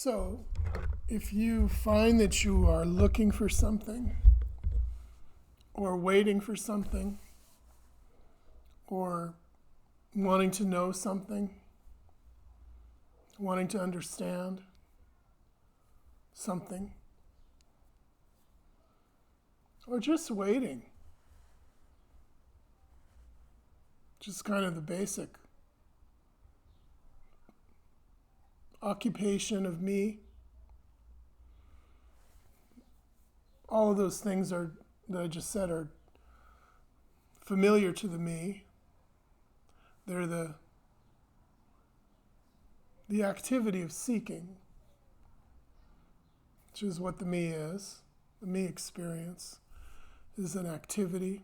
So, if you find that you are looking for something, or waiting for something, or wanting to know something, wanting to understand something, or just waiting, just kind of the basic occupation of me, all of those things that I just said are familiar to the me. They're the activity of seeking, which is what the me is. The me experience is an activity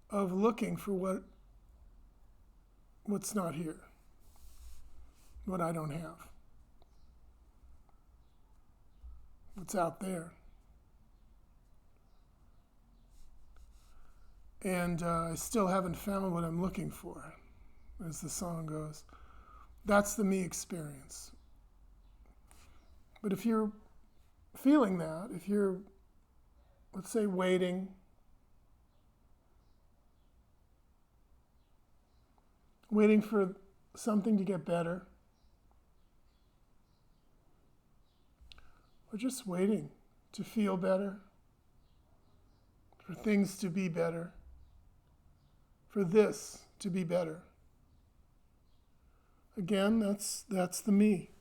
of looking for what's not here, what I don't have, what's out there. And I still haven't found what I'm looking for, as the song goes. That's the me experience. But if you're feeling that, if you're, let's say, waiting, for something to get better, or just waiting to feel better, for things to be better, for this to be better. Again, that's the me.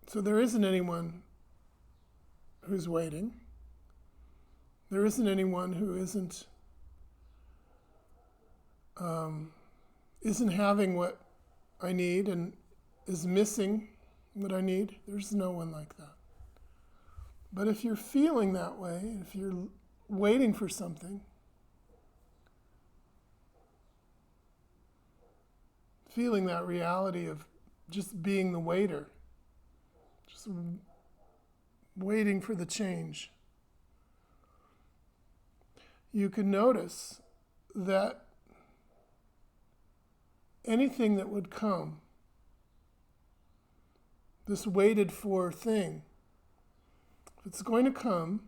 So there isn't anyone who's waiting. There isn't anyone who isn't having what I need and is missing what I need. There's no one like that. But if you're feeling that way, if you're waiting for something, feeling that reality of just being the waiter, just waiting for the change, you can notice that anything that would come, this waited for thing, if it's going to come,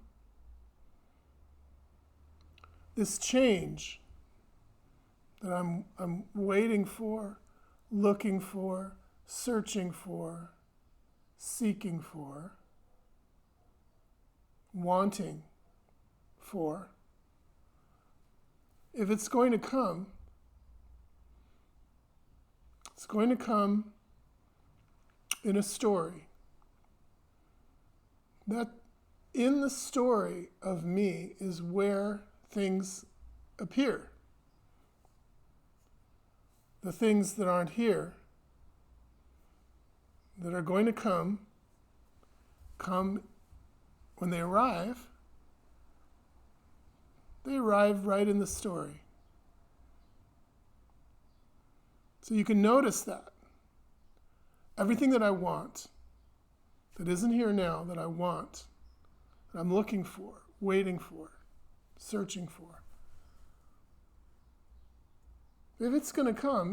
this change that I'm waiting for, looking for, searching for, seeking for, wanting for, if it's going to come, it's going to come in a story. That in the story of me is where things appear. The things that aren't here, that are going to come when they arrive right in the story. So you can notice that. Everything that I want, that isn't here now, that I want, that I'm looking for, waiting for, searching for. If it's going to come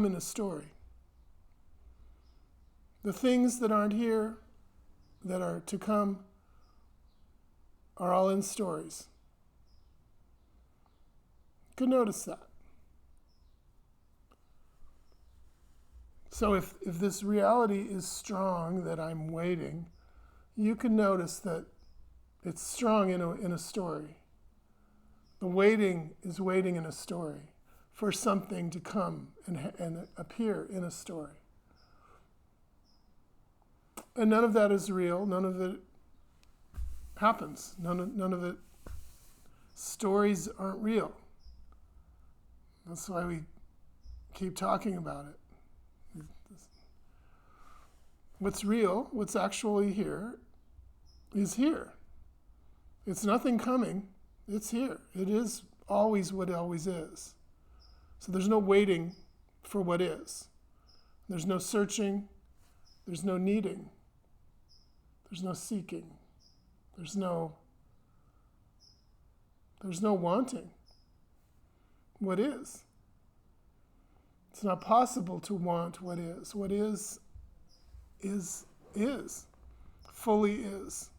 in a story. The things that aren't here, that are to come, are all in stories. You can notice that. So if this reality is strong, that I'm waiting, you can notice that it's strong in a story. The waiting is waiting in a story for something to come and appear in a story. And none of that is real. None of it happens. None of it. Stories aren't real. That's why we keep talking about it. What's real, what's actually here, is here. It's nothing coming. It's here. It is always what it always is. So there's no waiting for what is. There's no searching. There's no needing. There's no seeking. There's no wanting. What is? It's not possible to want what is. What is, fully is.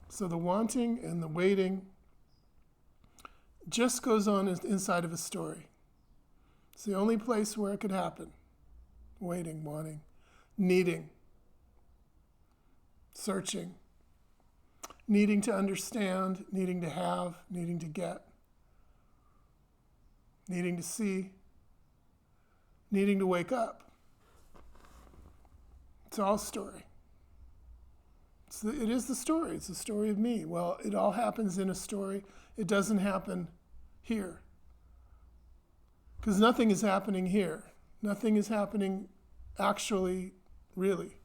So the wanting and the waiting just goes on inside of a story. It's the only place where it could happen. Waiting, wanting, needing, searching, needing to understand, needing to have, needing to get, needing to see, needing to wake up. It's all story. It is the story. It's the story of me. Well, it all happens in a story. It doesn't happen here. Because nothing is happening here. Nothing is happening actually, really.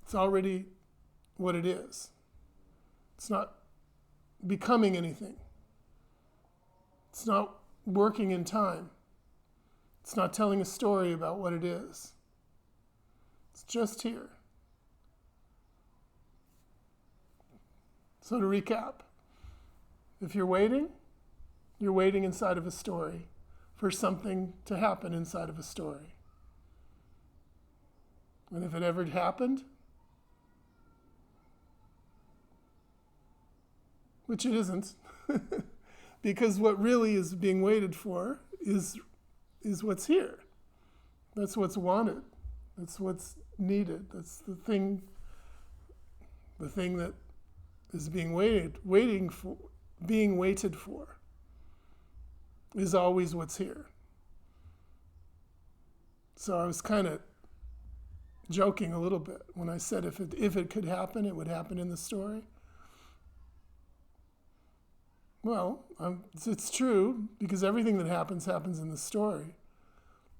It's already what it is. It's not becoming anything. It's not working in time. It's not telling a story about what it is. It's just here. So to recap, if you're waiting inside of a story for something to happen inside of a story. And if it ever happened, which it isn't, because what really is being waited for is what's here. That's what's wanted. That's what's needed. That's the thing that is being waited for is always what's here. So I was kind of joking a little bit when I said if it could happen, it would happen in the story. Well, it's true because everything that happens in the story.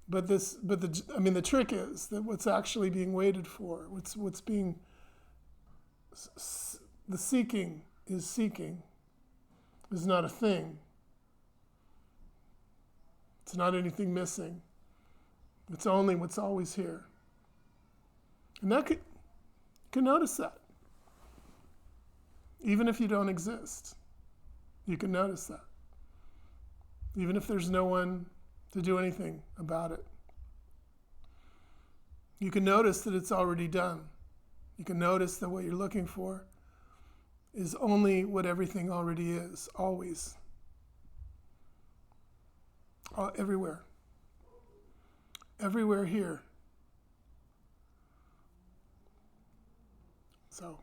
But the trick is that what's actually being waited for, what's being the seeking is not a thing. It's not anything missing. It's only what's always here. And you can notice that. Even if you don't exist, you can notice that. Even if there's no one to do anything about it. You can notice that it's already done. You can notice that what you're looking for is only what everything already is, always. Everywhere. Everywhere here. So